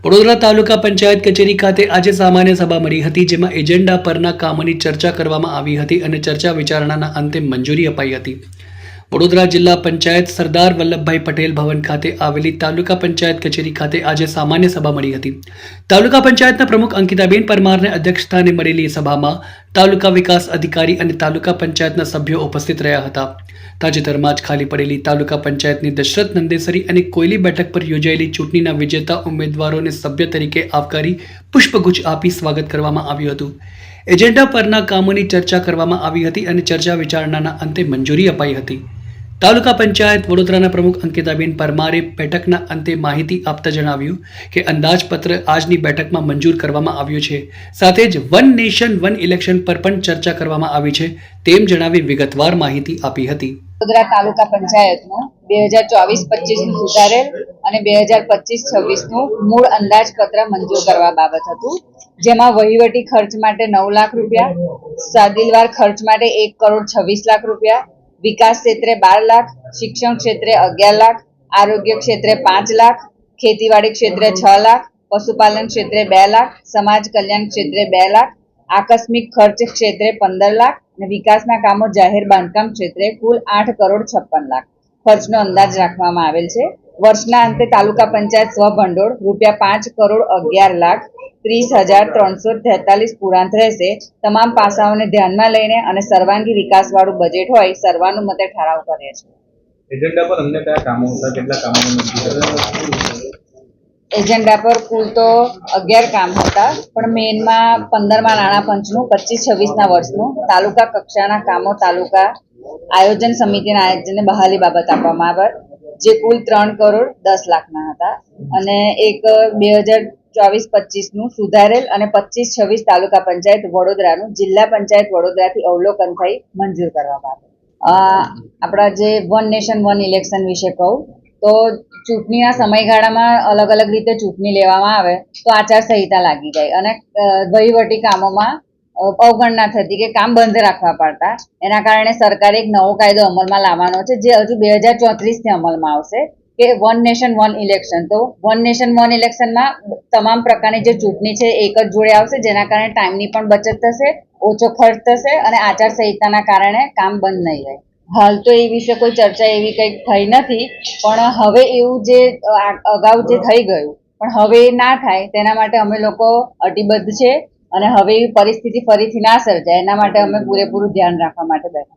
વડોદરા તાલુકા પંચાયત કચેરી ખાતે આજે સામાન્ય સભા મળી હતી, જેમાં એજન્ડા પરના કામોની ચર્ચા કરવામાં આવી હતી અને ચર્ચા વિચારણાના અંતે મંજૂરી અપાઈ હતી. વડોદરા જિલ્લા પંચાયત સરદાર વલ્લભભાઈ પટેલ ભવન ખાતે આવેલી તાલુકા પંચાયત કચેરી ખાતે આજે સામાન્ય સભા મળી હતી. તાલુકા પંચાયતના પ્રમુખ અંકિતાબેન પરમારને અધ્યક્ષસ્થાને મળેલી સભામાં તાલુકા વિકાસ અધિકારી અને તાલુકા પંચાયતના સભ્યો ઉપસ્થિત રહ્યા હતા. તાજેતરમાં જ ખાલી પડેલી તાલુકા પંચાયતની દશરથ નંદેસરી અને કોયલી બેઠક પર યોજાયેલી ચૂંટણીના વિજેતા ઉમેદવારોને સભ્ય તરીકે આવકારી પુષ્પગુચ્છ આપી સ્વાગત કરવામાં આવ્યું હતું. એજન્ડા પરના કામોની ચર્ચા કરવામાં આવી હતી અને ચર્ચા વિચારણાના અંતે મંજૂરી અપાઈ હતી. તાલુકા પંચાયત વડોદરાના પ્રમુખ અંકિતાબેન પરમારે બેઠકના અંતે માહિતી આપતા જણાવ્યું કે અંદાજપત્ર આજની બેઠકમાં મંજૂર કરવામાં આવ્યું છે. સાથે જ વન નેશન વન ઇલેક્શન પર પણ ચર્ચા કરવામાં આવી છે, તેમ જણાવી વિગતવાર માહિતી આપી હતી. વડોદરા તાલુકા પંચાયતનું 2024-25નું સુધારેલ અને 2025-26નું મૂળ અંદાજપત્ર મંજૂર કરવા બાબત હતું, જેમાં વહીવટી ખર્ચ માટે 9 લાખ રૂપિયા, સાદિલવાર ખર્ચ માટે 1,26 લાખ રૂપિયા, વિકાસ ક્ષેત્રે 12 લાખ, શિક્ષણ ક્ષેત્રે 11 લાખ, આરોગ્ય ક્ષેત્રે 5 લાખ, ખેતીવાડી ક્ષેત્રે 6 લાખ, પશુપાલન ક્ષેત્રે 2 લાખ, સમાજ કલ્યાણ ક્ષેત્રે 2 લાખ, આકસ્મિક ખર્ચ ક્ષેત્રે 15 લાખ અને વિકાસના કામો જાહેર બાંધકામ ક્ષેત્રે કુલ 8,56 લાખ ખર્ચનો અંદાજ રાખવામાં આવેલ છે. વર્ષના અંતે તાલુકા પંચાયત સ્વભંડોળ ₹5,11,30,343 પુરાંત રહેશે. તમામ પાસાઓને ધ્યાનમાં લઈને અને સર્વાંગી વિકાસવાળું બજેટ હોય સર્વાનુમતે ઠરાવ કરે છે. એજન્ડા પર અમને કયા કામો હતા, કેટલા કામો એજન્ડા પર કુલ તો 11 કામ હતા, પણ મેઇનમાં 15મા નાણાં પંચનું 25-26ના વર્ષનું તાલુકા કક્ષાના કામો તાલુકા આયોજન સમિતિના આયોજનને બહાલી બાબત આપવામાં આવે, જે કુલ 3,10,00,000 હતા અને એક 2024-25નું સુધારેલ અને 25-26 તાલુકા પંચાયત વડોદરાનું જિલ્લા પંચાયત વડોદરાથી અવલોકન થઈ મંજૂર કરવામાં આવે. આપણા જે વન નેશન વન ઇલેક્શન વિશે કહું તો ચૂંટણીના સમયગાળામાં અલગ અલગ રીતે ચૂંટણી લેવામાં આવે તો આચારસંહિતા લાગી જાય અને વહીવટી કામોમાં અવગણના થતી કે કામ બંધ રાખવા પડતા. એના કારણે સરકારે એક નવો કાયદો અમલમાં લાવવાનો છે, જે હજુ 2034થી અમલમાં આવશે, કે વન નેશન વન ઇલેક્શન. તો વન નેશન વન ઇલેક્શનમાં તમામ પ્રકારની જે ચૂંટણી છે એક જ જોડે આવશે, જેના કારણે ટાઈમની પણ બચત થશે, ઓછો ખર્ચ થશે અને આચારસંહિતાના કારણે કામ બંધ નહીં રહે. હાલ તો એ વિશે કોઈ ચર્ચા એવી કંઈક થઈ નથી, પણ હવે એવું જે અગાઉ જે થઈ ગયું પણ હવે ના થાય તેના માટે અમે લોકો અટીબદ્ધ છે અને હવે એવી પરિસ્થિતિ ફરીથી ના સર્જાય એના માટે અમે પૂરેપૂરું ધ્યાન રાખવા માટે બેઠા.